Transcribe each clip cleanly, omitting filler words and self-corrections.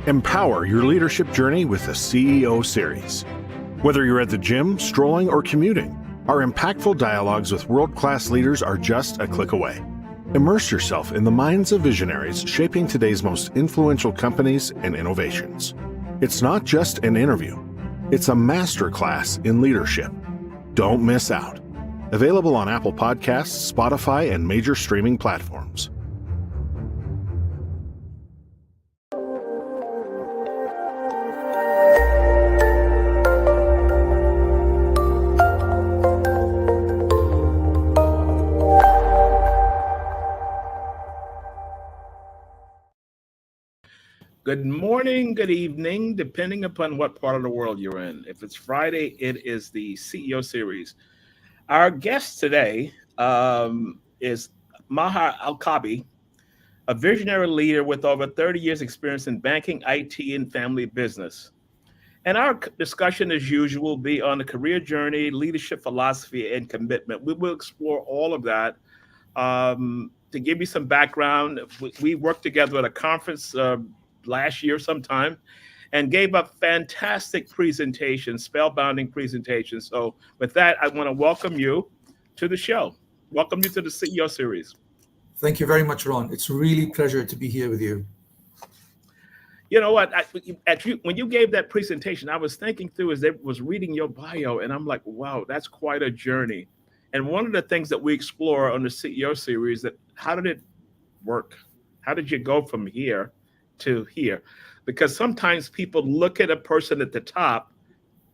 Empower your leadership journey with the CEO Series. Whether you're at the gym, strolling, or commuting, our impactful dialogues with world-class leaders are just a click away. Immerse yourself in the minds of visionaries shaping today's most influential companies and innovations. It's not just an interview. It's a masterclass in leadership. Don't miss out. Available on Apple Podcasts, Spotify, and major streaming platforms. Good morning, good evening, depending upon what part of the world you're in. If it's Friday, it is the CEO Series. Our guest today is Maher Al Kaabi, a visionary leader with over 30 years experience in banking, IT, and family business. And our discussion, as usual, will be on the career journey, leadership philosophy, and commitment. We will explore all of that. To give you some background, we worked together at a conference last year sometime and gave a fantastic presentation, spellbinding presentation. So with that, I want to welcome you to the show. Welcome you to the CEO Series. Thank you very much, Ron. It's really a pleasure to be here with you. You know what? When you gave that presentation, I was thinking through as I was reading your bio, and I'm like, wow, that's quite a journey. And one of the things that we explore on the CEO Series, that how did it work? How did you go from here to here? Because sometimes people look at a person at the top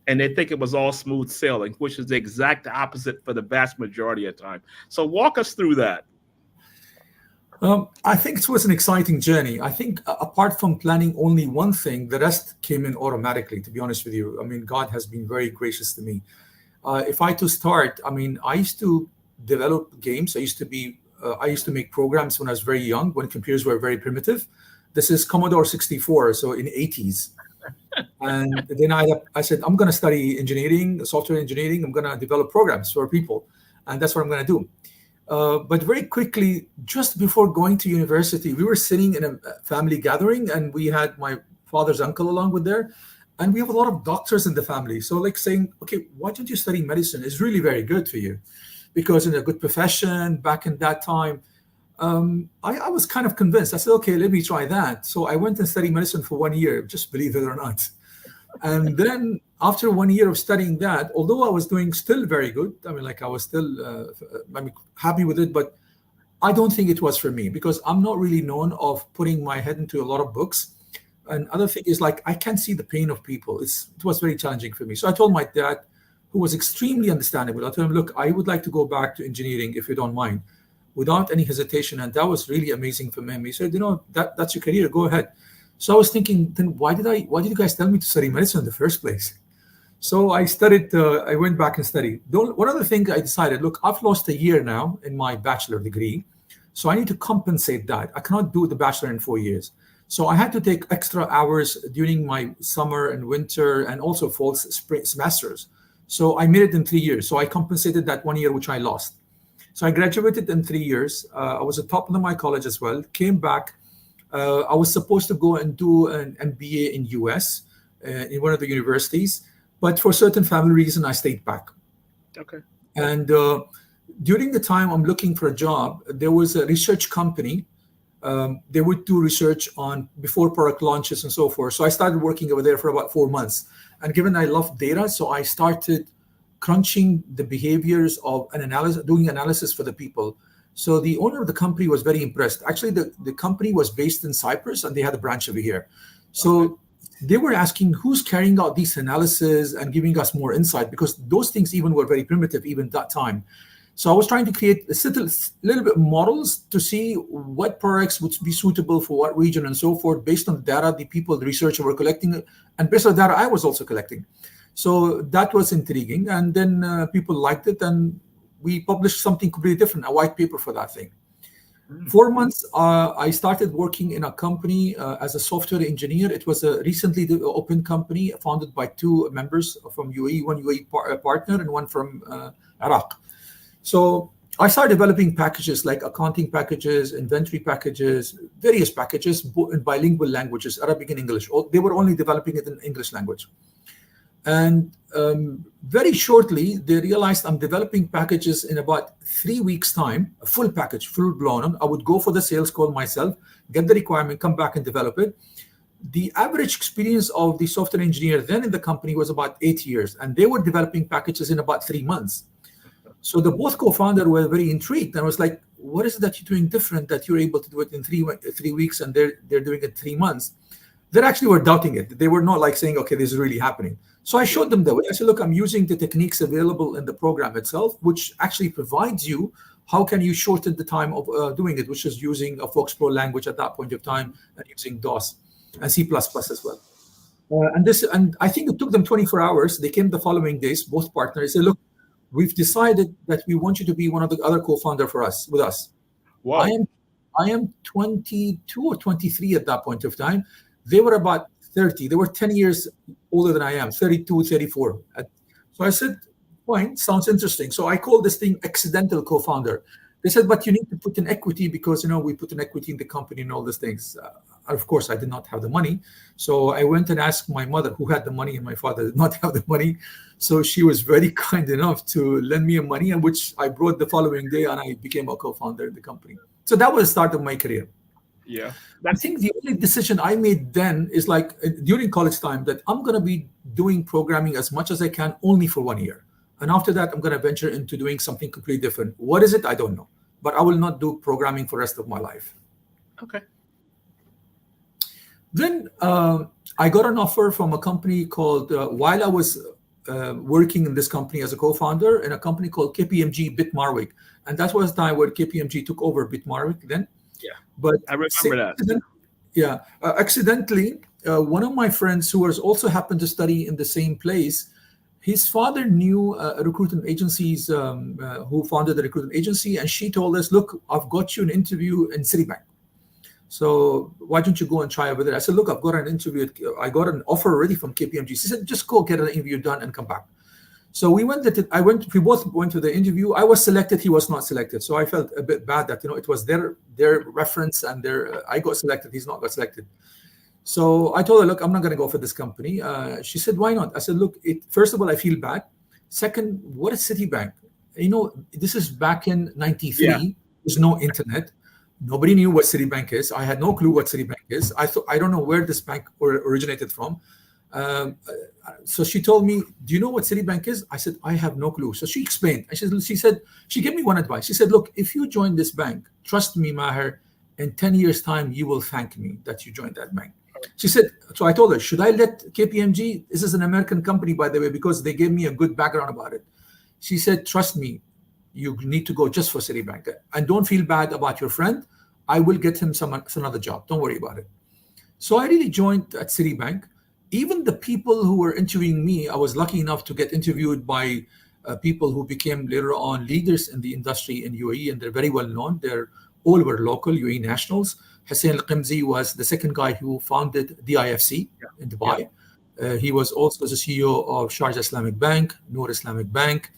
and they think it was all smooth sailing, which is the exact opposite for the vast majority of time. So walk us through that. I think it was an exciting journey. I think apart from planning only one thing, the rest came in automatically, to be honest with you. I mean, God has been very gracious to me. If I to start, I mean, I used to develop games. I used to make programs when I was very young, when computers were very primitive. This is Commodore 64, so in the 80s. And then I said, I'm going to study engineering, software engineering. I'm going to develop programs for people. And that's what I'm going to do. But very quickly, just before going to university, we were sitting in a family gathering, and we had my father's uncle along with there. And we have a lot of doctors in the family. So like saying, okay, why don't you study medicine? It's really very good for you. Because in a good profession back in that time, I was kind of convinced. I said, okay, let me try that. So I went and studied medicine for 1 year, just believe it or not. And then after 1 year of studying that, although I was doing still very good, I mean, like I was still happy with it, but I don't think it was for me because I'm not really known of putting my head into a lot of books. And other thing is like, I can't see the pain of people. It was very challenging for me. So I told my dad, who was extremely understandable, I told him, look, I would like to go back to engineering if you don't mind, without any hesitation. And that was really amazing for him. He said, that's your career, go ahead. So I was thinking, then why did you guys tell me to study medicine in the first place? So I studied, I went back and studied. One other thing I decided, look, I've lost a year now in my bachelor degree. So I need to compensate that. I cannot do the bachelor in 4 years. So I had to take extra hours during my summer and winter and also fall spring semesters. So I made it in 3 years. So I compensated that 1 year, which I lost. So I graduated in 3 years. I was a top of my college as well, came back. I was supposed to go and do an MBA in US in one of the universities, but for certain family reason, I stayed back. Okay. And during the time I'm looking for a job, there was a research company. They would do research on before product launches and so forth. So I started working over there for about 4 months. And given I love data, so I started crunching the behaviors of doing analysis for the people. So the owner of the company was very impressed. Actually, the company was based in Cyprus and they had a branch over here. So they were asking who's carrying out these analysis and giving us more insight, because those things even were very primitive even at that time. So I was trying to create a little bit models to see what products would be suitable for what region and so forth, based on the data the people, the researchers were collecting, and based on the data I was also collecting. So that was intriguing. And then people liked it, and we published something completely different, a white paper for that thing. 4 months, I started working in a company as a software engineer. It was a recently opened company founded by 2 members from UAE, one UAE partner and one from Iraq. So I started developing packages like accounting packages, inventory packages, various packages in bilingual languages, Arabic and English. They were only developing it in English language. And very shortly, they realized I'm developing packages in about 3 weeks' time, a full package, full blown. I would go for the sales call myself, get the requirement, come back and develop it. The average experience of the software engineer then in the company was about 8 years, and they were developing packages in about 3 months. So the both co-founders were very intrigued, and I was like, "What is it that you're doing different that you're able to do it in 3 weeks, and they're doing it 3 months?" They actually were doubting it. They were not like saying, "Okay, this is really happening." So I showed them the way. I said, "Look, I'm using the techniques available in the program itself, which actually provides you how can you shorten the time of doing it, which is using a FoxPro language at that point of time and using DOS and C++ as well." And I think it took them 24 hours. They came the following days, both partners. They said, "Look, we've decided that we want you to be one of the other co-founder with us." Wow. I am 22 or 23 at that point of time. They were about 30. They were 10 years older than I am, 32, 34. So I said, "Fine, sounds interesting." So I called this thing accidental co-founder. They said, "But you need to put in equity because, we put in equity in the company and all these things." Of course, I did not have the money. So I went and asked my mother, who had the money, and my father did not have the money. So she was very kind enough to lend me money, and which I brought the following day, and I became a co-founder in the company. So that was the start of my career. Yeah. I think the only decision I made then is like during college time that I'm going to be doing programming as much as I can only for 1 year. And after that, I'm going to venture into doing something completely different. What is it? I don't know. But I will not do programming for the rest of my life. Okay. Then I got an offer from a company called, while I was working in this company as a co-founder, in a company called KPMG Bitmarwick. And that was the time where KPMG took over Bitmarwick then. Yeah, but I remember that. Yeah, accidentally, one of my friends who was also happened to study in the same place, his father knew recruitment agencies who founded the recruitment agency, and she told us, "Look, I've got you an interview in Citibank. So why don't you go and try over there?" I said, "Look, I've got an interview. I got an offer already from KPMG." She said, "Just go get an interview done and come back." So we went. We both went to the interview. I was selected. He was not selected. So I felt a bit bad that it was their reference and I got selected. He's not got selected. So I told her, "Look, I'm not going to go for this company." She said, "Why not?" I said, "Look, first of all, I feel bad. Second, what is Citibank? This is back in '93. Yeah. There's no internet. Nobody knew what Citibank is. I had no clue what Citibank is. I don't know where this bank originated from." So she told me, "Do you know what Citibank is?" I said, "I have no clue." So she explained. She gave me one advice. She said, "Look, if you join this bank, trust me, Maher, in 10 years' time, you will thank me that you joined that bank." She said, so I told her, "Should I let KPMG? This is an American company, by the way, because they gave me a good background about it." She said, "Trust me, you need to go just for Citibank. And don't feel bad about your friend. I will get him another job. Don't worry about it." So I really joined at Citibank. Even the people who were interviewing me, I was lucky enough to get interviewed by people who became later on leaders in the industry in UAE, and they're very well known. They're all were local UAE nationals. Hussein Al-Qimzi was the second guy who founded DIFC in Dubai. Yeah. He was also the CEO of Sharjah Islamic Bank, Noor Islamic Bank,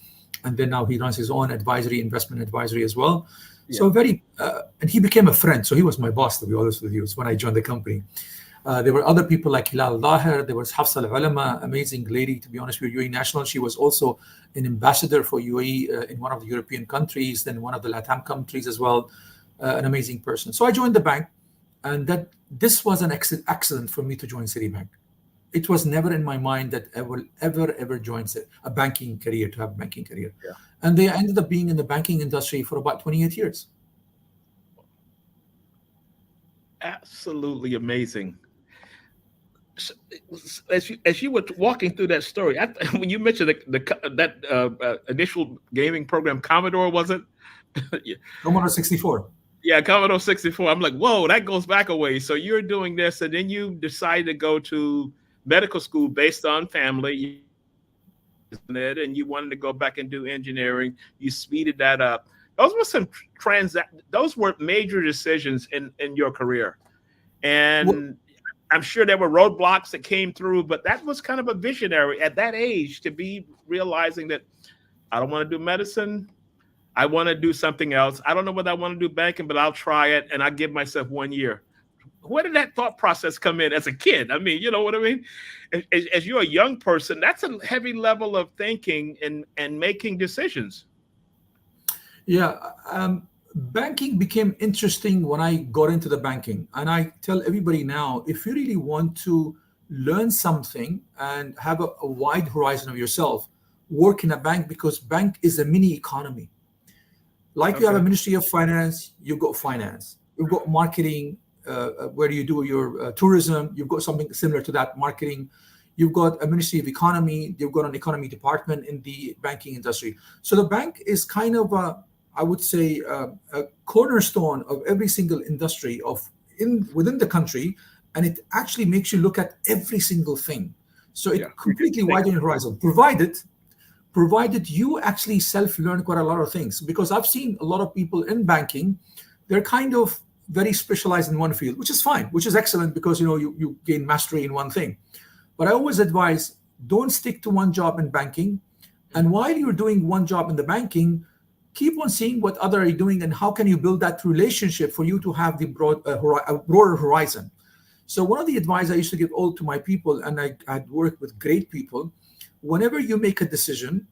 and then now he runs his own investment advisory as well. Yeah. So and he became a friend. So he was my boss, to be honest with you, when I joined the company. There were other people like Hilal Daher. There was Hafsa Al-Ulama, amazing lady, to be honest with you, UAE national. She was also an ambassador for UAE in one of the European countries, then one of the LATAM countries as well. An amazing person. So I joined the bank, and this was an accident for me to join Citibank. It was never in my mind that I will ever join a banking career, to have a banking career. Yeah. And they ended up being in the banking industry for about 28 years. Absolutely amazing. As you were walking through that story, when you mentioned that initial gaming program, Commodore, was it? Commodore 64. Yeah, Commodore 64. I'm like, whoa, that goes back a ways. So you're doing this, and then you decide to go to medical school based on family, and you wanted to go back and do engineering. You speeded that up. Those were those were major decisions in your career, and I'm sure there were roadblocks that came through, but that was kind of a visionary at that age to be realizing that I don't want to do medicine. I want to do something else. I don't know whether I want to do banking, but I'll try it, and I give myself 1 year. Where did that thought process come in as a kid? I mean, you know what I mean? As you're a young person, that's a heavy level of thinking and making decisions. Yeah, banking became interesting when I got into the banking. And I tell everybody now, if you really want to learn something and have a wide horizon of yourself, work in a bank, because bank is a mini economy. Like you have a Okay. Ministry of Finance, you've got finance. You've got marketing, where you do your tourism. You've got something similar to that, marketing. You've got a Ministry of Economy. You've got an economy department in the banking industry. So the bank is kind of I would say, a cornerstone of every single industry within the country, and it actually makes you look at every single thing. So Yeah. it completely widens your horizon, provided you actually self-learn quite a lot of things. Because I've seen a lot of people in banking, they're kind of very specialized in one field, which is fine, which is excellent, because you gain mastery in one thing. But I always advise, don't stick to one job in banking. And while you're doing one job in the banking, keep on seeing what others are doing and how can you build that relationship for you to have the broader horizon. So one of the advice I used to give all to my people, and I'd worked with great people, whenever you make a decision,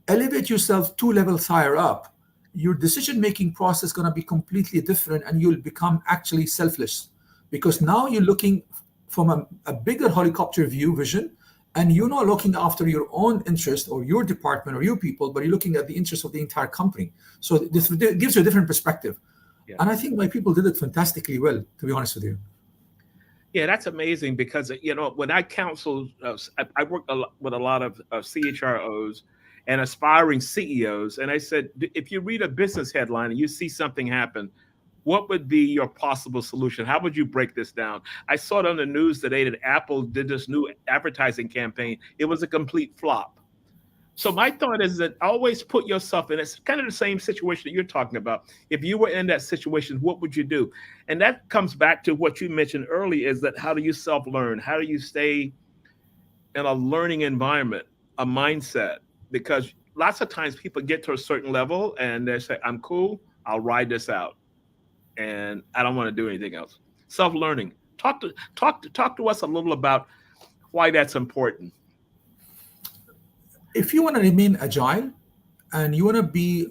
elevate yourself 2 levels higher up. Your decision-making process is going to be completely different, and you'll become actually selfless, because now you're looking from a bigger helicopter view vision, and you're not looking after your own interest or your department or your people, but you're looking at the interest of the entire company. So this gives you a different perspective. Yeah. And I think my people did it fantastically well, to be honest with you. Yeah, that's amazing because when I counsel, I work with a lot of CHROs and aspiring CEOs, and I said, if you read a business headline and you see something happen, what would be your possible solution? How would you break this down? I saw it on the news today that Apple did this new advertising campaign. It was a complete flop. So my thought is that always put yourself in. It's kind of the same situation that you're talking about. If you were in that situation, what would you do? And that comes back to what you mentioned earlier: is that how do you self-learn? How do you stay in a learning environment, a mindset? Because lots of times people get to a certain level and they say, "I'm cool. I'll ride this out, and I don't want to do anything else." Self-learning. Talk to us a little about why that's important. If you want to remain agile and you want to be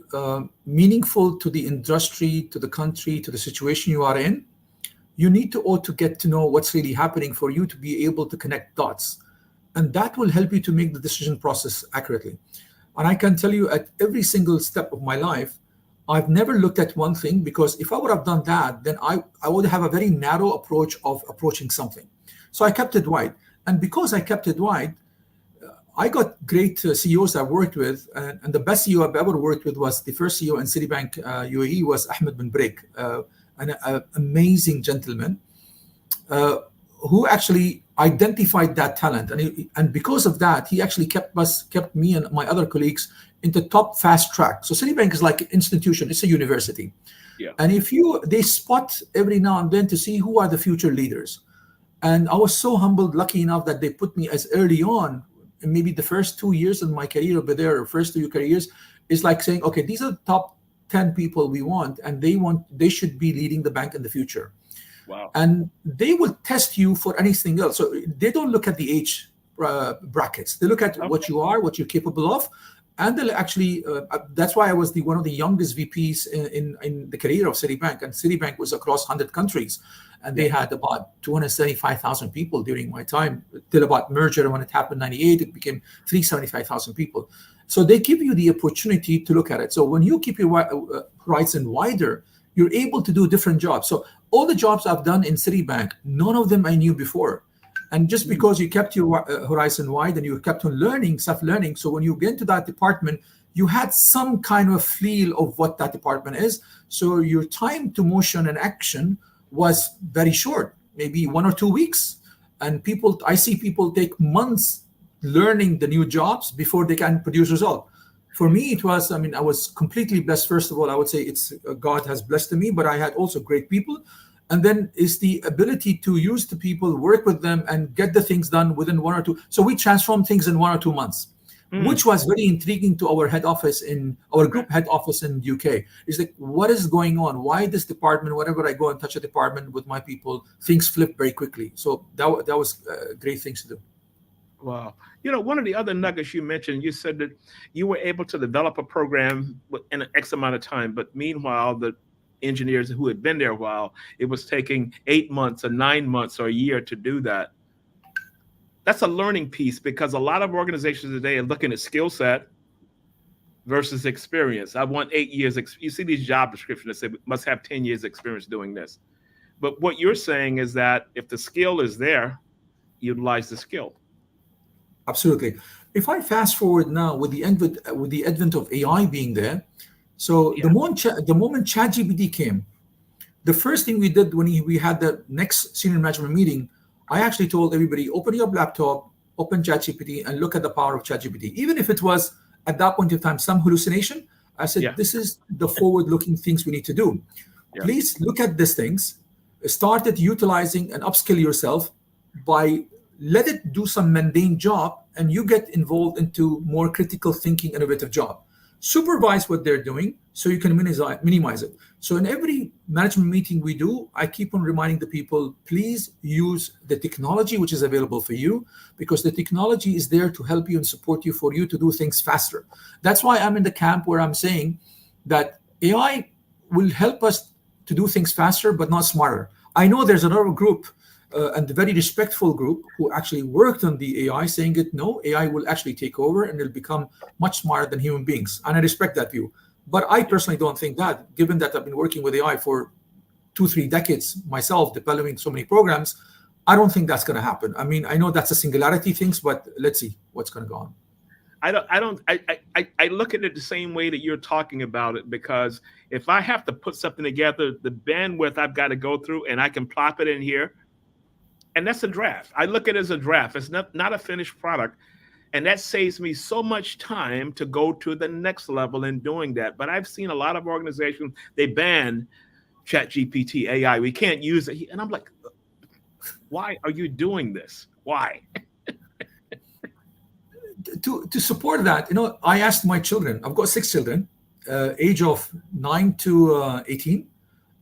meaningful to the industry, to the country, to the situation you are in, you need to get to know what's really happening for you to be able to connect dots. And that will help you to make the decision process accurately. And I can tell you, at every single step of my life, I've never looked at one thing, because if I would have done that, then I would have a very narrow approach of approaching something. So I kept it wide. And because I kept it wide, I got great CEOs I've worked with, and the best CEO I've ever worked with was the first CEO in Citibank UAE, was Ahmed bin Break, an amazing gentleman who actually identified that talent, and because of that, he actually kept me and my other colleagues in the top fast track. So Citibank is like an institution; it's a university, Yeah. and they spot every now and then to see who are the future leaders. And I was so humbled, lucky enough that they put me as early on. And maybe the first 2 years in my career over there, or first 2 careers, is like saying, okay, these are the top 10 people we want, and they should be leading the bank in the future. Wow. And they will test you for anything else. So they don't look at the age brackets. They look at what you are, what you're capable of, and they'll actually. That's why I was one of the youngest VPs in the career of Citibank, and Citibank was across 100 countries. And they had about 275,000 people during my time, till about merger. When it happened in 98, it became 375,000 people. So they give you the opportunity to look at it. So when you keep your horizon wider, you're able to do different jobs. So all the jobs I've done in Citibank, none of them I knew before. And just because you kept your horizon wide and you kept on learning, self-learning, so when you get into that department, you had some kind of feel of what that department is. So your time to motion and action was very short, maybe 1 or 2 weeks. And I see people take months learning the new jobs before they can produce result. For me, I was completely blessed. First of all, I would say it's God has blessed me, but I had also great people. And then is the ability to use the people, work with them, and get the things done within 1 or 2. So we transform things in 1 or 2 months. which was very intriguing to our head office in our group head office in UK. It's like, what is going on? Why this department, whenever I go and touch a department with my people, things flip very quickly. So that was great things to do. Wow. You know, one of the other nuggets you mentioned, you said that you were able to develop a program in an X amount of time, but meanwhile, the engineers who had been there a while, it was taking 8 months or 9 months or a year to do that. That's a learning piece, because a lot of organizations today are looking at skill set versus experience. I want 8 years. You see these job descriptions that say must have 10 years experience doing this. But what you're saying is that if the skill is there, utilize the skill. Absolutely. If I fast forward now with the advent of AI being there, so the moment ChatGPT came, the first thing we did when we had the next senior management meeting, I actually told everybody, open your laptop, open ChatGPT, and look at the power of ChatGPT. Even if it was at that point in time some hallucination, I said, this is the forward-looking things we need to do. Yeah. Please look at these things, start utilizing and upskill yourself by let it do some mundane job, and you get involved into more critical thinking, innovative job. Supervise what they're doing so you can minimize it. So in every management meeting we do, I keep on reminding the people, please use the technology which is available for you, because the technology is there to help you and support you for you to do things faster. That's why I'm in the camp where I'm saying that AI will help us to do things faster, but not smarter. I know there's another group and a very respectful group who actually worked on the AI, saying that no, AI will actually take over and it'll become much smarter than human beings. And I respect that view. But I personally don't think that, given that I've been working with AI for 2-3 decades myself, developing so many programs, I don't think that's going to happen. I mean, I know that's a singularity things, but let's see what's going to go on. I look at it the same way that you're talking about it, because if I have to put something together, the bandwidth I've got to go through, and I can plop it in here, and that's a draft. I look at it as a draft. It's not a finished product. And that saves me so much time to go to the next level in doing that. But I've seen a lot of organizations, they ban ChatGPT, AI. We can't use it. And I'm like, why are you doing this? Why? To support that, I asked my children, I've got 6 children, age of 9 to 18.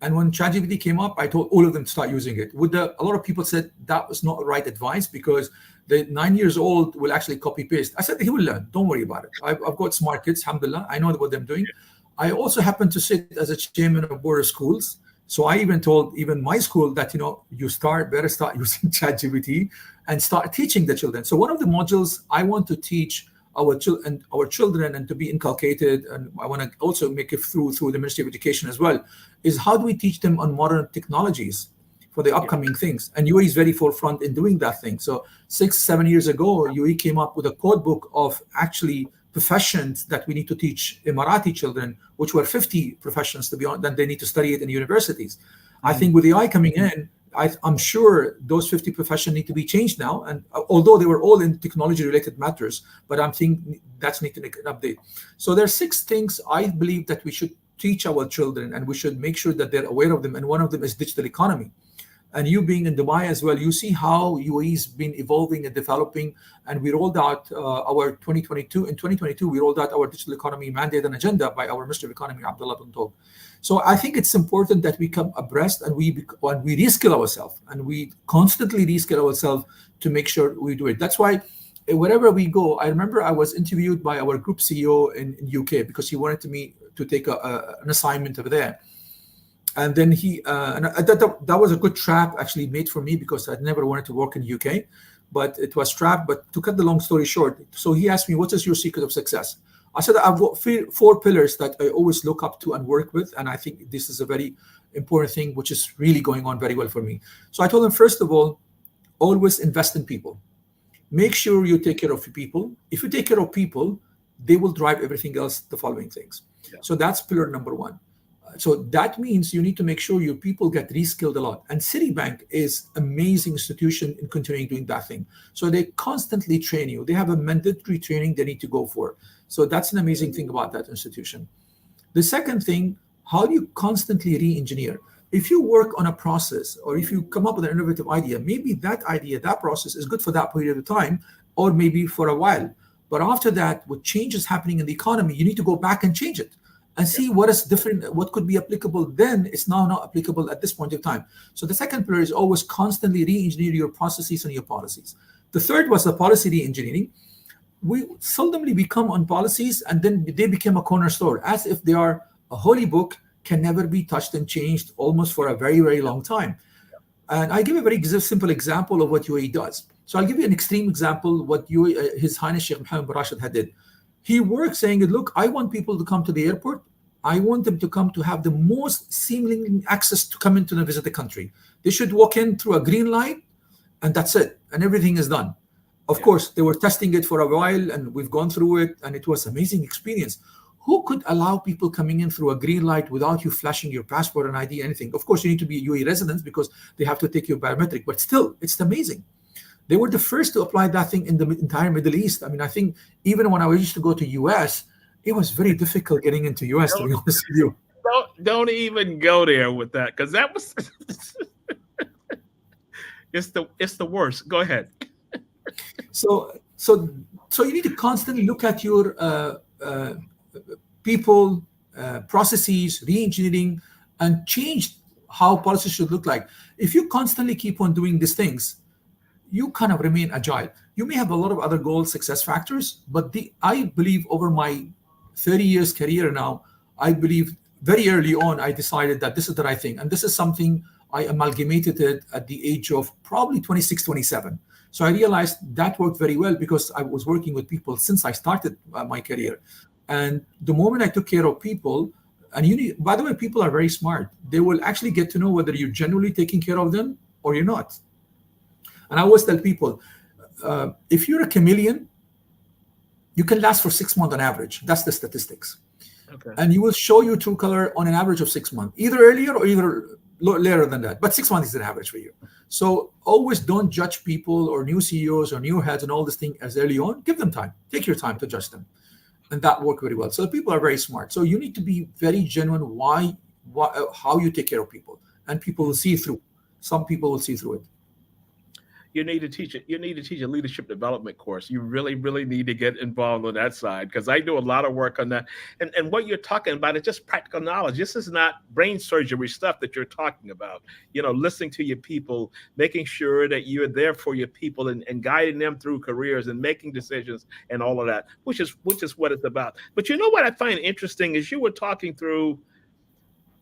And when ChatGPT came up, I told all of them to start using it. A lot of people said that was not the right advice, because the 9 years old will actually copy paste. I said, he will learn. Don't worry about it. I've got smart kids, alhamdulillah. I know what they're doing. I also happen to sit as a chairman of board of schools. So I even told my school that, you better start using ChatGPT and start teaching the children. So one of the modules I want to teach our children and to be inculcated, and I want to also make it through the Ministry of Education as well, is how do we teach them on modern technologies for the upcoming things? And UAE is very forefront in doing that thing. So 6-7 years ago, UAE came up with a code book of actually professions that we need to teach Emirati children, which were 50 professions that they need to study it in universities. I think with the AI coming in, I'm sure those 50 professions need to be changed now. And although they were all in technology-related matters, but I'm thinking that's need to make an update. So there are 6 things I believe that we should teach our children, and we should make sure that they're aware of them. And one of them is digital economy. And you being in Dubai as well, you see how UAE's been evolving and developing. And we rolled out our 2022. In 2022, we rolled out our digital economy mandate and agenda by our Minister of Economy, Abdullah bin Tog. So I think it's important that we come abreast and we reskill ourselves, and we constantly reskill ourselves to make sure we do it. That's why wherever we go, I remember I was interviewed by our group CEO in UK because he wanted me to take an assignment over there. And then that was a good trap actually made for me, because I'd never wanted to work in UK, but it was trap. But to cut the long story short, so he asked me, what is your secret of success? I said, I've got 4 pillars that I always look up to and work with. And I think this is a very important thing, which is really going on very well for me. So I told him, first of all, always invest in people. Make sure you take care of people. If you take care of people, they will drive everything else, the following things. Yeah. So that's pillar number 1. So that means you need to make sure your people get reskilled a lot. And Citibank is an amazing institution in continuing doing that thing. So they constantly train you. They have a mandatory training they need to go for. So that's an amazing thing about that institution. The second thing, how do you constantly re-engineer? If you work on a process, or if you come up with an innovative idea, maybe that idea, that process is good for that period of time, or maybe for a while. But after that, with changes happening in the economy, you need to go back and change it and see what is different, what could be applicable then is now not applicable at this point in time. So the second pillar is always constantly re-engineer your processes and your policies. The third was the policy re-engineering. We seldomly become on policies and then they became a cornerstone, as if they are a holy book, can never be touched and changed almost for a very, very long time. And I give a very simple example of what UAE does. So I'll give you an extreme example what His Highness Sheikh Mohammed bin Rashid had did. He worked saying, look, I want people to come to the airport. I want them to come to have the most seamless access to come into and visit the country. They should walk in through a green light and that's it. And everything is done. Of course, they were testing it for a while and we've gone through it and it was an amazing experience. Who could allow people coming in through a green light without you flashing your passport and ID, anything? Of course, you need to be UAE residents because they have to take your biometric, but still, it's amazing. They were the first to apply that thing in the entire Middle East. I mean, I think even when I used to go to US, it was very difficult getting into US, to be honest with you. Don't even go there with that, because that was it's the worst. Go ahead. So you need to constantly look at your people, processes, re-engineering, and change how policies should look like. If you constantly keep on doing these things, you kind of remain agile. You may have a lot of other goals, success factors, but I believe over my 30 years career now, I believe very early on, I decided that this is the right thing. And this is something I amalgamated it at the age of probably 26, 27. So I realized that worked very well because I was working with people since I started my career. And the moment I took care of people, and by the way, people are very smart. They will actually get to know whether you're genuinely taking care of them or you're not. And I always tell people, if you're a chameleon, you can last for 6 months on average. That's the statistics. Okay. And you will show your true color on an average of 6 months, either earlier or either later than that. But 6 months is an average for you. So always don't judge people or new CEOs or new heads and all this thing as early on. Give them time. Take your time to judge them. And that worked very well. So the people are very smart. So you need to be very genuine how you take care of people. And people will see through. Some people will see through it. You need to teach it. You need to teach a leadership development course. You really, really need to get involved on that side, because I do a lot of work on that. And what you're talking about is just practical knowledge. This is not brain surgery stuff that you're talking about. You know, listening to your people, making sure that you're there for your people and guiding them through careers and making decisions and all of that, which is what it's about. But you know what I find interesting is you were talking through,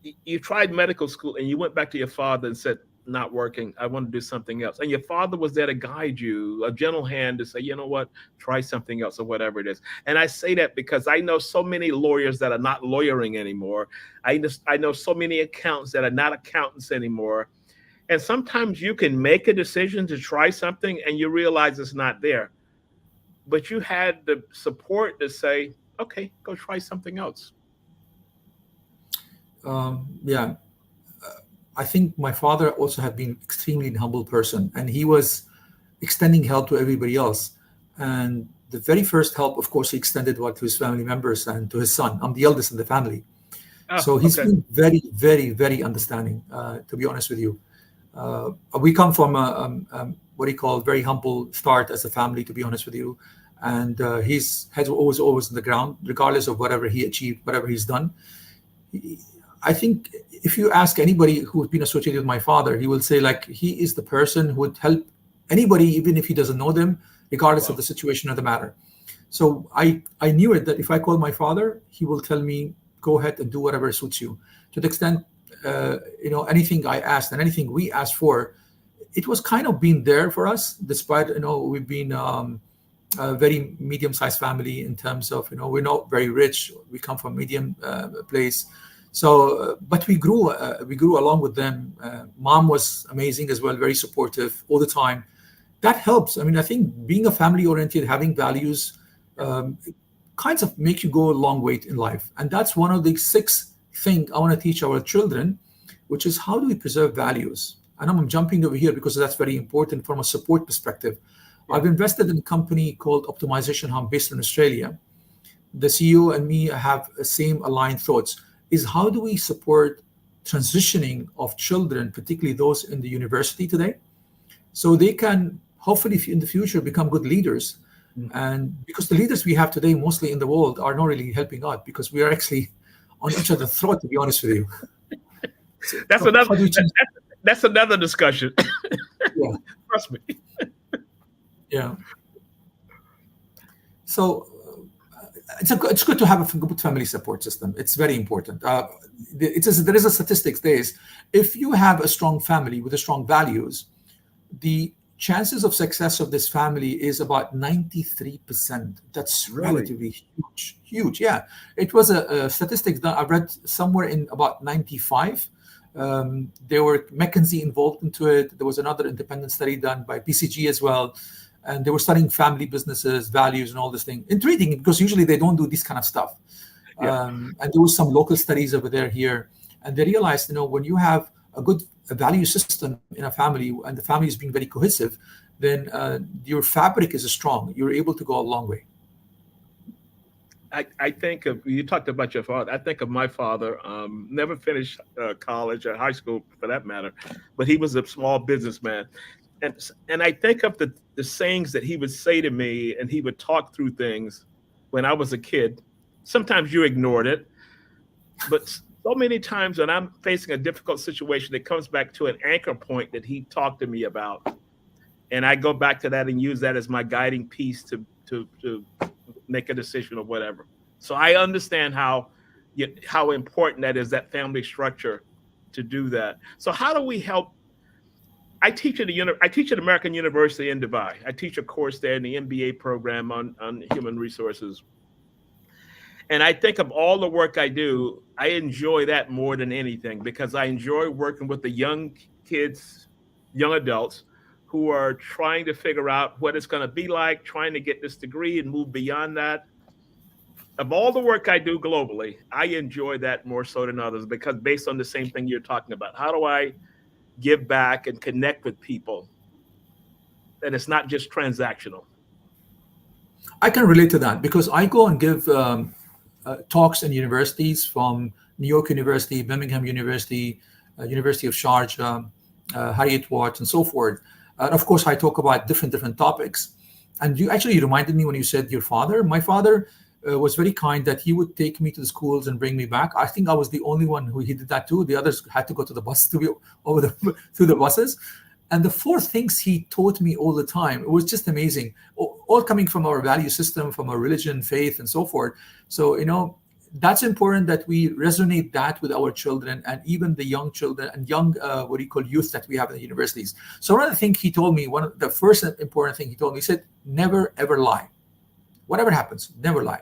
you tried medical school and you went back to your father and said, not working, I want to do something else. And your father was there to guide you, a gentle hand to say, you know what, try something else or whatever it is. And I say that because I know so many lawyers that are not lawyering anymore. I know so many accountants that are not accountants anymore. And sometimes you can make a decision to try something and you realize it's not there. But you had the support to say, okay, go try something else. Yeah. I think my father also had been extremely humble person, and he was extending help to everybody else. And the very first help, of course, he extended to his family members and to his son. I'm the eldest in the family. So he's been very, very, very understanding, to be honest with you. We come from what he called very humble start as a family, to be honest with you. And his head was always on the ground, regardless of whatever he achieved, whatever he's done. I think if you ask anybody who's been associated with my father, he will say like he is the person who would help anybody, even if he doesn't know them, regardless of the situation or the matter. So I knew it that if I call my father, he will tell me, go ahead and do whatever suits you. To the extent, anything I asked and anything we asked for, it was kind of being there for us, despite, we've been a very medium-sized family in terms of, we're not very rich. We come from medium place. So, but we grew along with them. Mom was amazing as well, very supportive all the time. That helps. I mean, I think being a family-oriented, having values, kinds of make you go a long way in life. And that's one of the 6 things I want to teach our children, which is how do we preserve values? And I'm jumping over here because that's very important from a support perspective. I've invested in a company called Optimization Hub based in Australia. The CEO and me have the same aligned thoughts. Is how do we support transitioning of children, particularly those in the university today, so they can hopefully in the future become good leaders. And because the leaders we have today, mostly in the world, are not really helping out because we are actually on each other's throat, to be honest with you. That's So another how do we change? that's another discussion. Yeah. Trust me. Yeah. So it's good to have a good family support system. It's very important. There is a statistics days. If you have a strong family with strong values, the chances of success of this family is about 93%. That's Really? relatively huge. Yeah, it was a statistics that I read somewhere in about 95. There were McKinsey involved into it. There was another independent study done by BCG as well. And they were studying family businesses, values, and all this thing. Intriguing, because usually they don't do this kind of stuff. Yeah. And there was some local studies over there here. And they realized, when you have a good value system in a family and the family is being very cohesive, then your fabric is strong. You're able to go a long way. I think of, you talked about your father. I think of my father, never finished college or high school for that matter, but he was a small businessman. And I think of the sayings that he would say to me, and he would talk through things when I was a kid. Sometimes you ignored it, but so many times when I'm facing a difficult situation, it comes back to an anchor point that he talked to me about. And I go back to that and use that as my guiding piece to make a decision or whatever. So I understand how important that is, that family structure, to do that. So how do we help? I teach at American University in Dubai. I teach a course there in the MBA program on human resources. And I think of all the work I do, I enjoy that more than anything, because I enjoy working with the young kids, young adults who are trying to figure out what it's going to be like, trying to get this degree and move beyond that. Of all the work I do globally, I enjoy that more so than others, because based on the same thing you're talking about. How do I give back and connect with people, and it's not just transactional? I can relate to that because I go and give talks in universities, from New York University, Birmingham University, University of Sharjah, Harriet Watt, and so forth. And of course, I talk about different topics. And you actually reminded me when you said your father. My father was very kind that he would take me to the schools and bring me back. I think I was the only one who he did that too. The others had to go to the bus to be over through the buses. And the four things he taught me all the time, it was just amazing. All coming from our value system, from our religion, faith, and so forth. So, that's important that we resonate that with our children and even the young children and young, youth that we have in the universities. So one of the things he told me, one of the first important thing he told me, he said, never, ever lie. Whatever happens, never lie.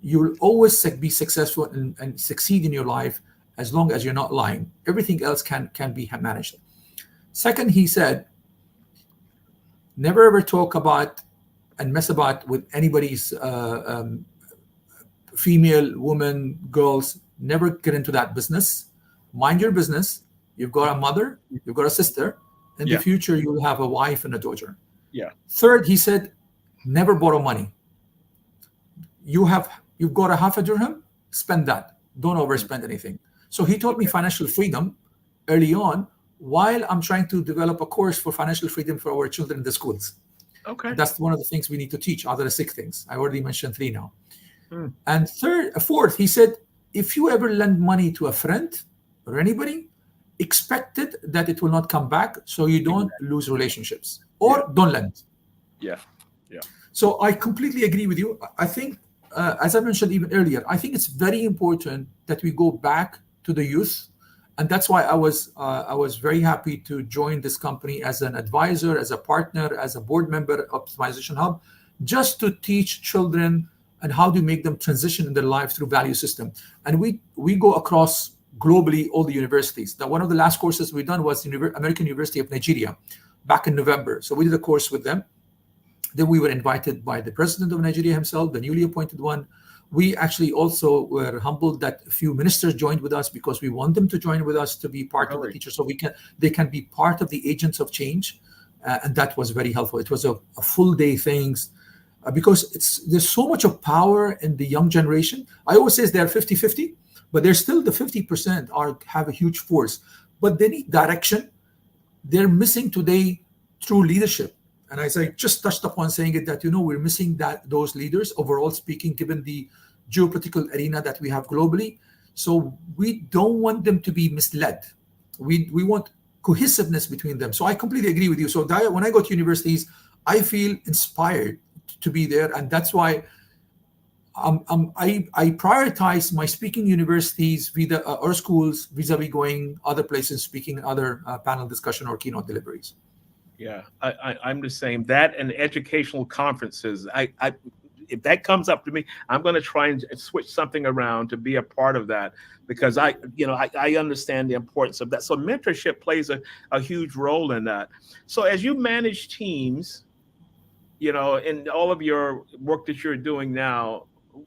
You'll always be successful and succeed in your life as long as you're not lying. Everything else can be managed. Second, he said, never ever talk about and mess about with anybody's female, woman, girls. Never get into that business. Mind your business. You've got a mother, you've got a sister. In the future, you'll have a wife and a daughter. Yeah. Third, he said, never borrow money. You've got a half a dirham, spend that. Don't overspend anything. So he taught me financial freedom early on, while I'm trying to develop a course for financial freedom for our children in the schools. Okay. That's one of the things we need to teach, out of the 6 things. I already mentioned 3 now. And fourth, he said, if you ever lend money to a friend or anybody, expect it that it will not come back, so you don't lose relationships, or don't lend. Yeah. So I completely agree with you. I think, as I mentioned even earlier, I think it's very important that we go back to the youth. And that's why I was very happy to join this company as an advisor, as a partner, as a board member of Optimization Hub, just to teach children and how to make them transition in their life through value system. And we go across globally all the universities. Now, one of the last courses we done was American University of Nigeria back in November. So we did a course with them. Then we were invited by the president of Nigeria himself, the newly appointed one. We actually also were humbled that a few ministers joined with us, because we want them to join with us to be part of the teachers, so they can be part of the agents of change. And that was very helpful. It was a full day things. Because there's so much of power in the young generation. I always say they're 50-50, but they're still the 50% have a huge force. But they need direction. They're missing today true leadership. And as I just touched upon saying it, that, we're missing those leaders, overall speaking, given the geopolitical arena that we have globally. So we don't want them to be misled. We want cohesiveness between them. So I completely agree with you. So when I go to universities, I feel inspired to be there. And that's why I prioritize my speaking universities or schools vis-a-vis going other places, speaking other panel discussion or keynote deliveries. Yeah, I'm the same. That and educational conferences. If that comes up to me, I'm going to try and switch something around to be a part of that, because I understand the importance of that. So mentorship plays a huge role in that. So as you manage teams, in all of your work that you're doing now,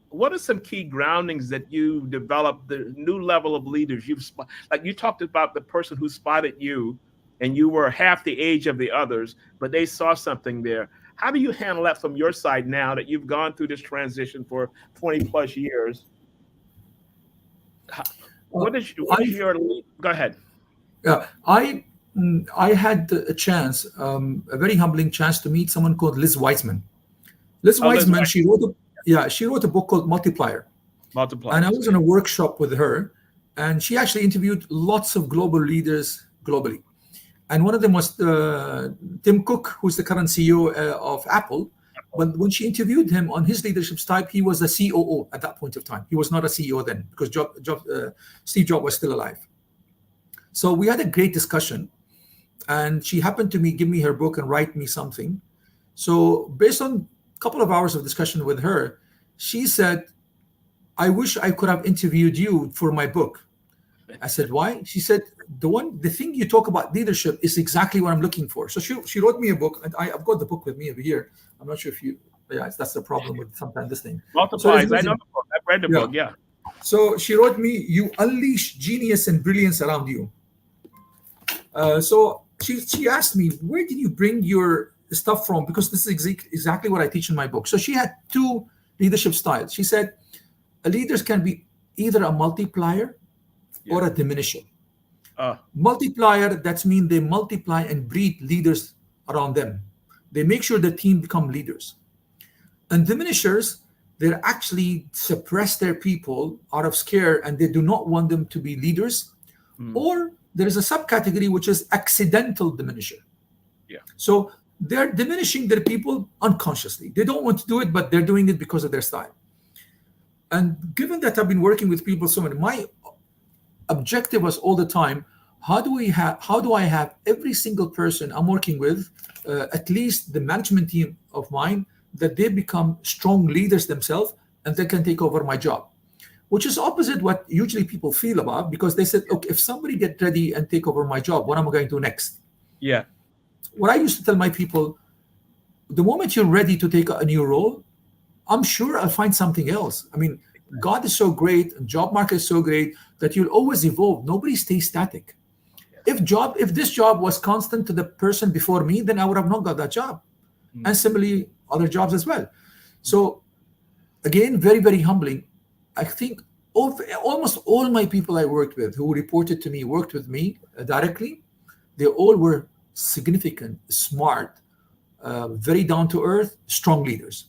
what are some key groundings that you developed, the new level of leaders like you talked about the person who spotted you and you were half the age of the others, but they saw something there. How do you handle that from your side now that you've gone through this transition for 20 plus years? What is your go ahead. Yeah, I had a chance, a very humbling chance, to meet someone called Liz Wiseman. Liz Wiseman, she wrote a book called Multiplier. And I was in a workshop with her, and she actually interviewed lots of global leaders globally. And one of them was Tim Cook, who's the current CEO of Apple. But when she interviewed him on his leadership style, he was a COO at that point of time. He was not a CEO then, because Steve Jobs was still alive. So we had a great discussion, and she happened to give me her book and write me something. So based on a couple of hours of discussion with her, she said, "I wish I could have interviewed you for my book." I said, "Why?" She said, the thing you talk about leadership is exactly what I'm looking for. So she wrote me a book, and I've got the book with me over here. I'm not sure if that's the problem with sometimes this thing. Multiplies. So I know the book. I've read the book. Yeah. So she wrote me, "You unleash genius and brilliance around you." So she asked me, "Where did you bring your stuff from?" Because this is exactly what I teach in my book. So she had two leadership styles. She said, leaders can be either a multiplier or a diminisher. Multiplier, that means they multiply and breed leaders around them. They make sure the team become leaders. And diminishers, they actually suppress their people out of scare, and they do not want them to be leaders. Or there is a subcategory which is accidental diminisher. Yeah. So they're diminishing their people unconsciously. They don't want to do it, but they're doing it because of their style. And given that I've been working with people so many, my objective was all the time, how do I have every single person I'm working with, at least the management team of mine, that they become strong leaders themselves and they can take over my job, which is opposite what usually people feel about, because they said, okay, if somebody get ready and take over my job, what am I going to do next? Yeah. What I used to tell my people, the moment you're ready to take a new role, I'm sure I'll find something else. I mean, God is so great, and job market is so great that you'll always evolve. Nobody stays static. If this job was constant to the person before me, then I would have not got that job. And similarly, other jobs as well. So again, very, very humbling. I think almost all my people I worked with who reported to me, worked with me directly, they all were significant, smart, very down to earth, strong leaders.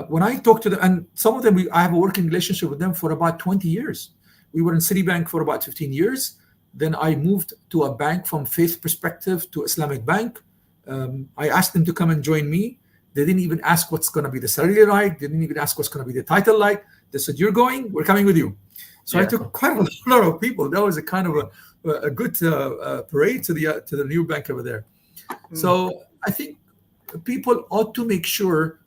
When I talk to them, and some of them, I have a working relationship with them for about 20 years. We were in Citibank for about 15 years. Then I moved to a bank from faith perspective to Islamic bank. I asked them to come and join me. They didn't even ask what's going to be the salary like. They didn't even ask what's going to be the title like. They said, "You're going, we're coming with you." So I took quite a lot of people. That was a kind of a good parade to the new bank over there. So I think people ought to make sure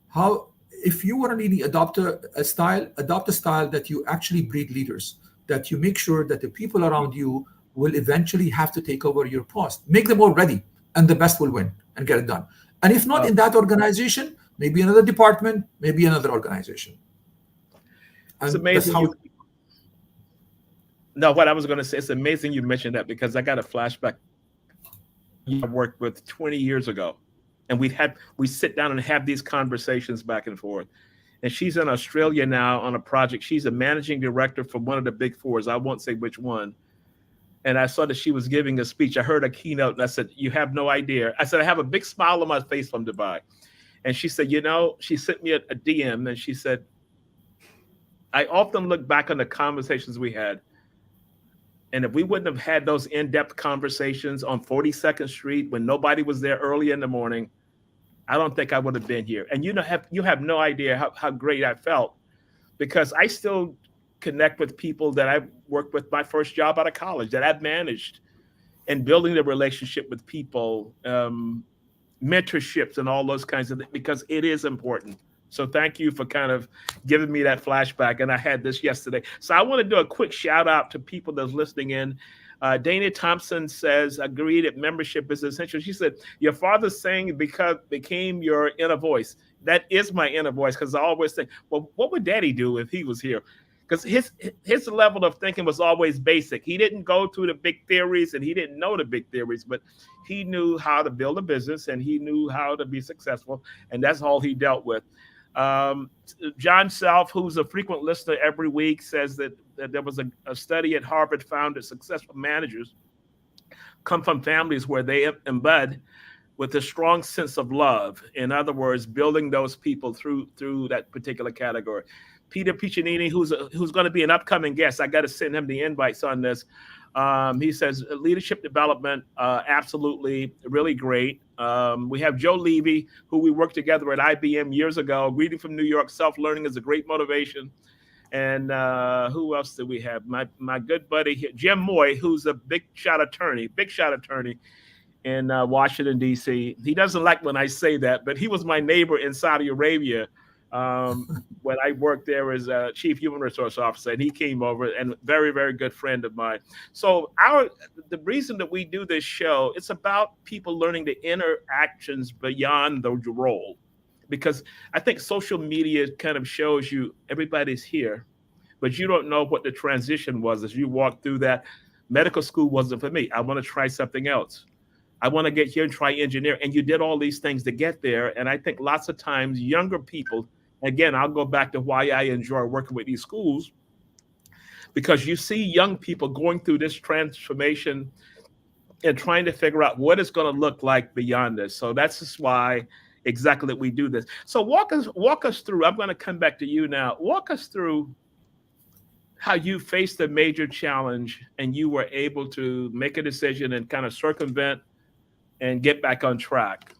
if you want to really adopt a style that you actually breed leaders, that you make sure that the people around you will eventually have to take over your post. Make them all ready, and the best will win and get it done. And if not in that organization, maybe another department, maybe another organization. It's amazing. What I was going to say, it's amazing you mentioned that, because I got a flashback. I worked with 20 years ago, and we sit down and have these conversations back and forth. And she's in Australia now on a project. She's a managing director for one of the big fours. I won't say which one. and I saw that she was giving a speech. I heard a keynote, and I said, "You have no idea." I said, "I have a big smile on my face from Dubai." And she said, she sent me a DM, and she said, "I often look back on the conversations we had, and if we wouldn't have had those in-depth conversations on 42nd Street when nobody was there early in the morning, I don't think I would have been here." And you have no idea how great I felt, because I still connect with people that I worked with my first job out of college, that I've managed, and building the relationship with people, mentorships and all those kinds of things, because it is important. So thank you for kind of giving me that flashback. And I had this yesterday. So I want to do a quick shout out to people that's listening in. Dana Thompson says, "Agree that membership is essential." She said, "Your father's saying because became your inner voice." That is my inner voice, because I always think, well, what would Daddy do if he was here? Because his level of thinking was always basic. He didn't go through the big theories, and he didn't know the big theories, but he knew how to build a business, and he knew how to be successful, and that's all he dealt with. Um, John Self, who's a frequent listener every week, says that there was a study at Harvard found that successful managers come from families where they embed with a strong sense of love. In other words, building those people through that particular category. Peter Piccinini, who's going to be an upcoming guest, I got to send him the invites on this. He says leadership development, absolutely, really great. We have Joe Levy, who we worked together at IBM years ago. Reading from New York, self-learning is a great motivation. And who else do we have? My good buddy here, Jim Moy, who's a big shot attorney in Washington, D.C. He doesn't like when I say that, but he was my neighbor in Saudi Arabia when I worked there as a chief human resource officer, and he came over, and very, very good friend of mine. So the reason that we do this show, it's about people learning the interactions beyond the role, because I think social media kind of shows you everybody's here, but you don't know what the transition was as you walk through that. Medical school wasn't for me. I want to try something else. I want to get here and try engineer. And you did all these things to get there. And I think lots of times younger people, again, I'll go back to why I enjoy working with these schools, because you see young people going through this transformation and trying to figure out what it's going to look like beyond this. So that's just why exactly that we do this. So walk us through. I'm going to come back to you now. Walk us through how you faced a major challenge and you were able to make a decision and kind of circumvent and get back on track.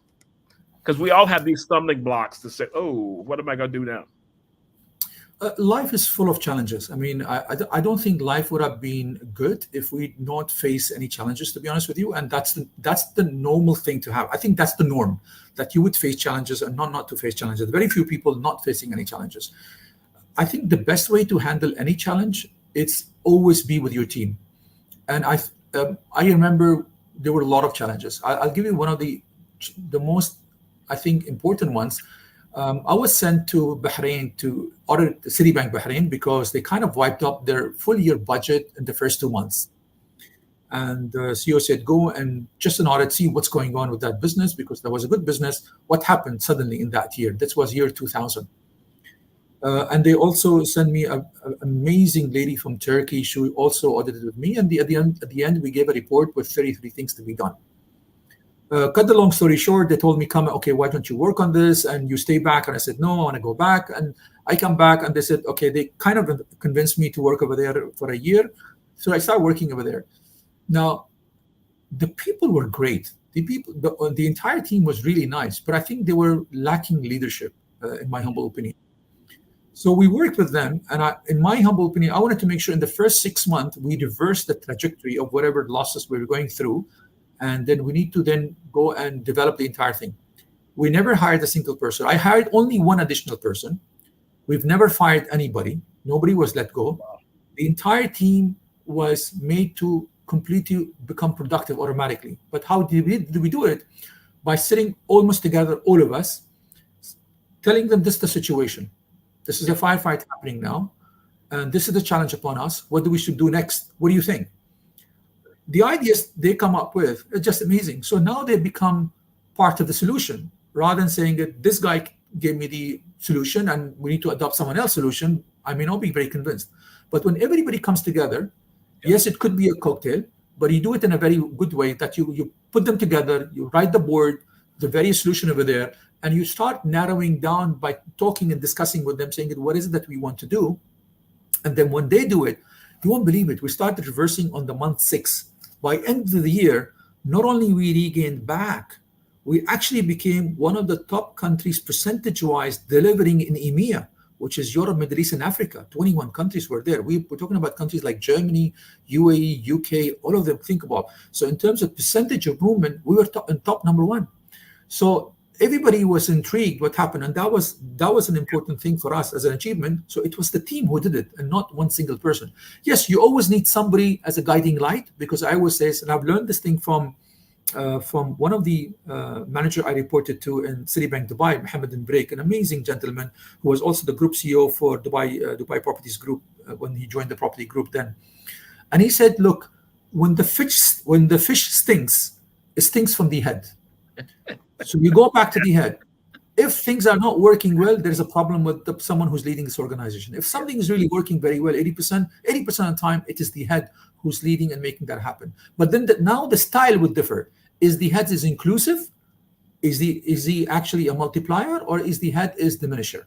Because we all have these stumbling blocks to say, oh, what am I going to do now? Life is full of challenges. I mean, I don't think life would have been good if we not face any challenges, to be honest with you. And that's the normal thing to have. I think that's the norm, that you would face challenges and not to face challenges. Very few people not facing any challenges. I think the best way to handle any challenge, it's always be with your team. And I remember there were a lot of challenges. I'll give you one of the most, I think, important ones. I was sent to Bahrain to audit Citibank Bahrain because they kind of wiped up their full year budget in the first 2 months. And the CEO said, go and just an audit, see what's going on with that business, because that was a good business. What happened suddenly in that year? This was year 2000. And they also sent me an amazing lady from Turkey. She also audited with me. And at the end, we gave a report with 33 things to be done. Cut the long story short, they told me, come, okay, why don't you work on this? And you stay back. And I said, no, I want to go back. And I come back and they said, okay, they kind of convinced me to work over there for a year. So I started working over there. Now, the people were great. The entire team was really nice, but I think they were lacking leadership, in my humble opinion. So we worked with them, and in my humble opinion, I wanted to make sure in the first 6 months, we reverse the trajectory of whatever losses we were going through, and then we need to then go and develop the entire thing. We never hired a single person. I hired only one additional person. We've never fired anybody. Nobody was let go. The entire team was made to completely become productive automatically. But how did we do it? By sitting almost together, all of us, telling them this is the situation. This is a firefight happening now, and this is the challenge upon us. What do we should do next? What do you think? The ideas they come up with are just amazing. So now they become part of the solution, rather than saying that this guy gave me the solution and we need to adopt someone else's solution. I may not be very convinced. But when everybody comes together, yes, it could be a cocktail, but you do it in a very good way that you put them together, you write the board, the various solution over there, and you start narrowing down by talking and discussing with them, saying, what is it that we want to do? And then when they do it, you won't believe it. We started reversing on the month 6. By end of the year, not only we regained back, we actually became one of the top countries percentage-wise delivering in EMEA, which is Europe, Middle East, and Africa. 21 countries were there. We're talking about countries like Germany, UAE, UK, all of them. Think about. So in terms of percentage of movement, we were top number 1. So everybody was intrigued what happened, and that was an important thing for us as an achievement. So it was the team who did it and not one single person. Yes, you always need somebody as a guiding light, because I always say, and I've learned this thing from one of the manager I reported to in Citibank Dubai, Mohammed bin Break, an amazing gentleman who was also the group CEO for Dubai Properties Group when he joined the property group then. And he said, look, when the fish stinks, it stinks from the head. So you go back to the head. If things are not working well, there's a problem with someone who's leading this organization. If something is really working very well, 80% of the time, it is the head who's leading and making that happen. But then now the style would differ. Is the head is inclusive? Is he actually a multiplier, or is the head is diminisher?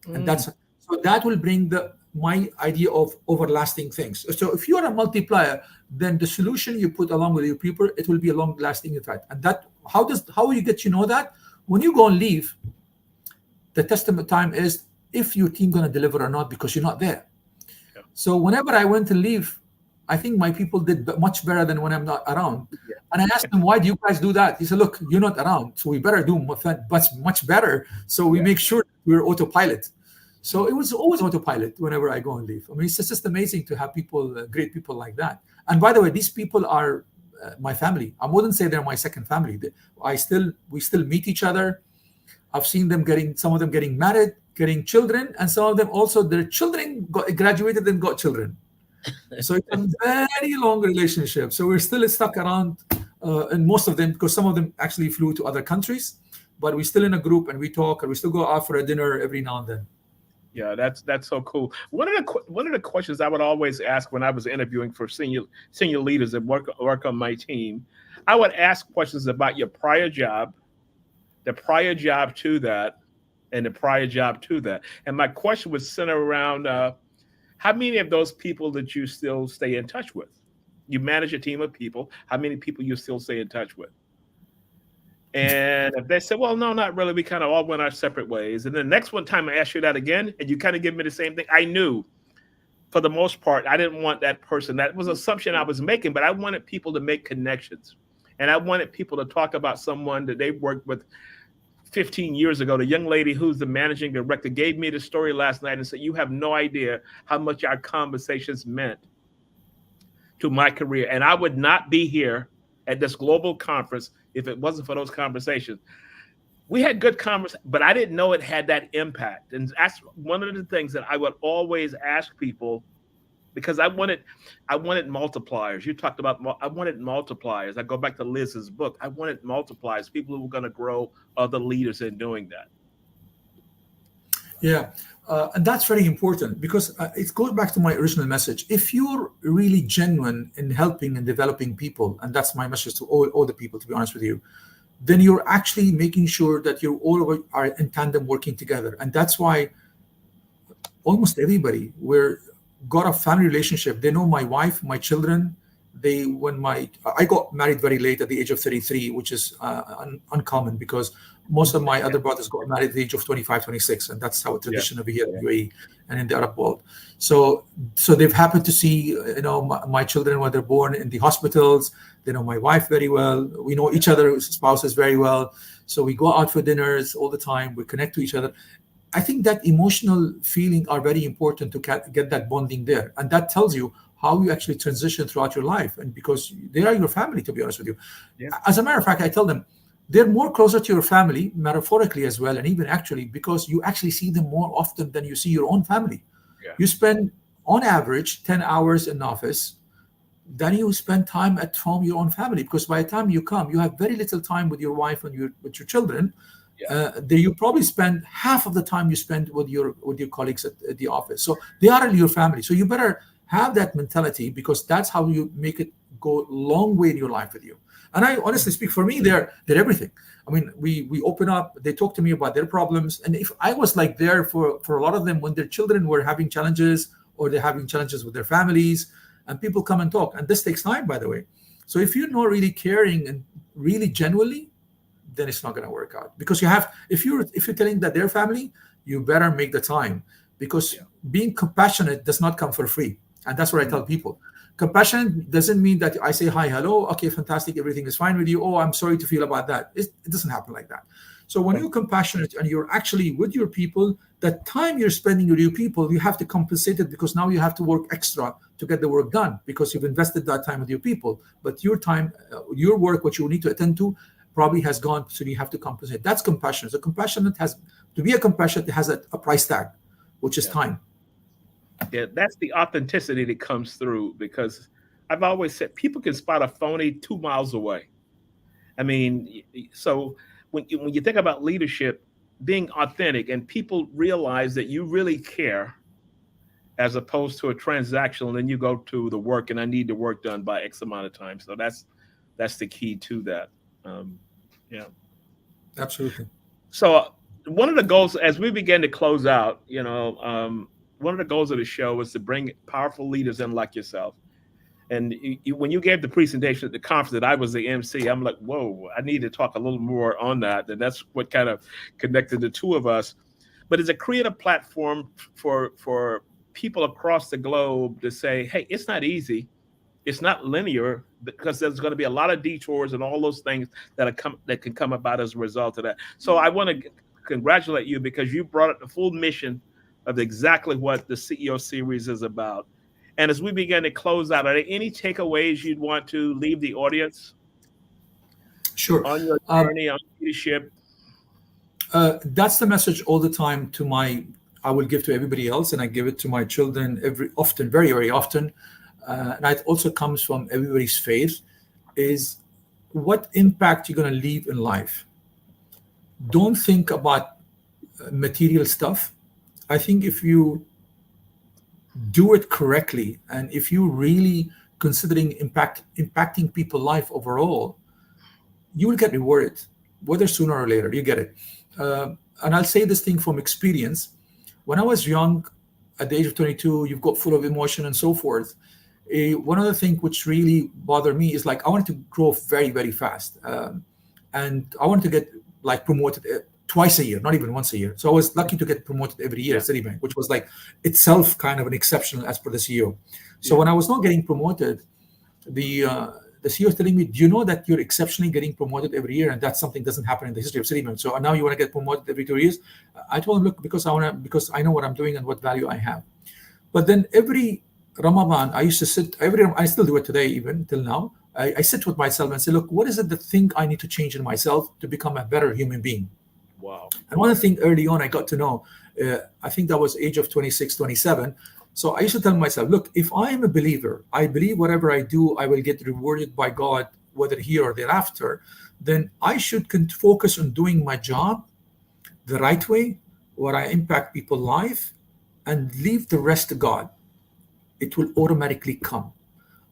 And that will bring my idea of overlasting things. So if you are a multiplier, then the solution you put along with your people, it will be a long-lasting effect. And that how you get to know that? When you go and leave, the testament time is if your team going to deliver or not, because you're not there. Yeah. So whenever I went to leave, I think my people did much better than when I'm not around. Yeah. And I asked them, why do you guys do that? He said, look, you're not around, so we better do much better. So we make sure we're autopilot. So it was always autopilot whenever I go and leave. I mean, it's just amazing to have people, great people like that. And by the way, these people are my family. I wouldn't say they're my second family. We still meet each other. I've seen some of them getting married, getting children, and some of them also their children graduated and got children. So it's a very long relationship. So we're still stuck around, and most of them, because some of them actually flew to other countries, but we're still in a group and we talk, and we still go out for a dinner every now and then. Yeah, that's so cool. One of the questions I would always ask when I was interviewing for senior leaders that work on my team, I would ask questions about your prior job, the prior job to that, and the prior job to that. And my question was centered around how many of those people that you still stay in touch with? You manage a team of people. How many people you still stay in touch with? And if they said, well, no, not really, we kind of all went our separate ways. And then the next one time I asked you that again, and you kind of give me the same thing, I knew for the most part, I didn't want that person. That was an assumption I was making, but I wanted people to make connections. And I wanted people to talk about someone that they worked with 15 years ago. The young lady who's the managing director gave me the story last night and said, you have no idea how much our conversations meant to my career. And I would not be here at this global conference if it wasn't for those conversations. We had good conversations, but I didn't know it had that impact. And that's one of the things that I would always ask people, because I wanted multipliers. You talked about, I wanted multipliers. I go back to Liz's book. I wanted multipliers, people who were going to grow other leaders in doing that. Yeah, and that's very important, because it goes back to my original message. If you're really genuine in helping and developing people, and that's my message to all the people, to be honest with you, then you're actually making sure that you're all are in tandem working together. And that's why almost everybody, we're got a family relationship. They know my wife, my children. I got married very late at the age of 33, which is uncommon, because most of my other brothers got married at the age of 25, 26, and that's our tradition over here in UAE and in the Arab world. So they've happened to see, my children when they're born in the hospitals. They know my wife very well. We know each other's spouses very well. So we go out for dinners all the time. We connect to each other. I think that emotional feeling are very important to get that bonding there. And that tells you how you actually transition throughout your life. And because they are your family, to be honest with you. Yeah. As a matter of fact, I tell them, they're more closer to your family, metaphorically as well, and even actually, because you actually see them more often than you see your own family. Yeah. You spend, on average, 10 hours in the office, then you spend time at home, your own family, because by the time you come, you have very little time with your wife and with your children. Yeah. You probably spend half of the time you spend with your colleagues at the office. So they are your family. So you better have that mentality, because that's how you make it go a long way in your life with you. And I honestly speak, for me, they're everything. I mean, we open up, they talk to me about their problems. And if I was like there for a lot of them when their children were having challenges or they're having challenges with their families, and people come and talk. And this takes time, by the way. So if you're not really caring and really genuinely, then it's not going to work out. Because if you're telling that their family, you better make the time, because being compassionate does not come for free. And that's what I tell people. Compassion doesn't mean that I say, hi, hello, okay, fantastic, everything is fine with you. Oh, I'm sorry to feel about that. It doesn't happen like that. So when you're compassionate and you're actually with your people, that time you're spending with your people, you have to compensate it, because now you have to work extra to get the work done, because you've invested that time with your people. But your time, your work, what you need to attend to, probably has gone, so you have to compensate. That's compassion. So to be a compassionate, it has a price tag, which is time. Yeah, that's the authenticity that comes through, because I've always said people can spot a phony 2 miles away. I mean, so when you think about leadership, being authentic, and people realize that you really care, as opposed to a transactional, and then you go to the work and I need the work done by X amount of time. So that's the key to that. Yeah, absolutely. So one of the goals as we begin to close out, one of the goals of the show was to bring powerful leaders in like yourself. And when you gave the presentation at the conference that I was the MC, I'm like, whoa, I need to talk a little more on that. And that's what kind of connected the two of us. But it's a creative platform for people across the globe to say, hey, it's not easy. It's not linear, because there's going to be a lot of detours and all those things that can come about as a result of that. So I want to congratulate you, because you brought up the full mission of exactly what the CEO series is about. And as we begin to close out, are there any takeaways you'd want to leave the audience? Sure. On your journey on leadership? That's the message all the time I will give to everybody else, and I give it to my children very, very often. And it also comes from everybody's faith, is what impact you're going to leave in life. Don't think about material stuff. I think if you do it correctly, and if you really considering impacting people's life overall, you will get rewarded, whether sooner or later. You get it. And I'll say this thing from experience. When I was young, at the age of 22, you've got full of emotion and so forth. One other thing which really bothered me is, like, I wanted to grow very, very fast. And I wanted to get promoted twice a year, not even once a year. So I was lucky to get promoted every year at Citibank, which was itself kind of an exceptional as per the CEO. So when I was not getting promoted, the CEO is telling me, do you know that you're exceptionally getting promoted every year, and that's something doesn't happen in the history of Citibank? So now you want to get promoted every 2 years? I told him, look, because I know what I'm doing and what value I have. But then every Ramadan, I used to sit, I still do it today, even till now. I sit with myself and say, look, what is it the thing I need to change in myself to become a better human being? Wow. And one thing early on I got to know, I think that was age of 26, 27. So I used to tell myself, look, if I am a believer, I believe whatever I do, I will get rewarded by God, whether here or thereafter, then I should focus on doing my job the right way, where I impact people's life, and leave the rest to God. It will automatically come.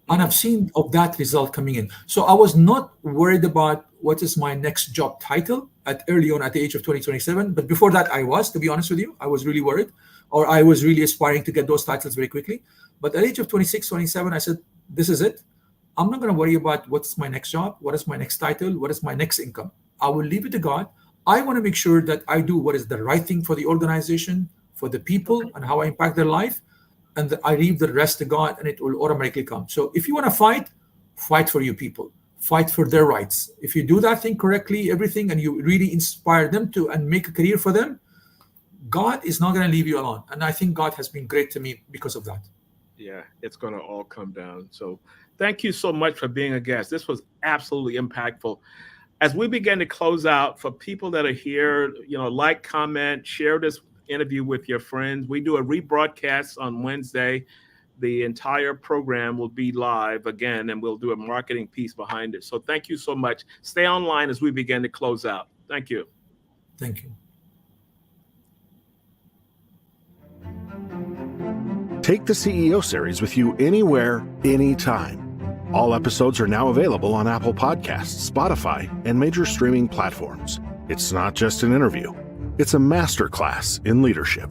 And I've seen of that result coming in. So I was not worried about what is my next job title early on at the age of 27. But before that, I was, to be honest with you, I was really worried, or I was really aspiring to get those titles very quickly. But at the age of 26, 27, I said, this is it. I'm not going to worry about what's my next job, what is my next title, what is my next income. I will leave it to God. I want to make sure that I do what is the right thing for the organization, for the people, and how I impact their life. And I leave the rest to God, and it will automatically come. So if you want to fight for your people, fight for their rights. If you do that thing correctly, everything, and you really inspire them to and make a career for them, God is not going to leave you alone. And I think God has been great to me because of that. Yeah, it's going to all come down. So thank you so much for being a guest. This was absolutely impactful. As we begin to close out, for people that are here, like, comment, share this interview with your friends. We do a rebroadcast on Wednesday. The entire program will be live again, and we'll do a marketing piece behind it. So thank you so much. Stay online as we begin to close out. Thank you. Thank you. Take the CEO series with you anywhere, anytime. All episodes are now available on Apple Podcasts, Spotify, and major streaming platforms. It's not just an interview, it's a masterclass in leadership.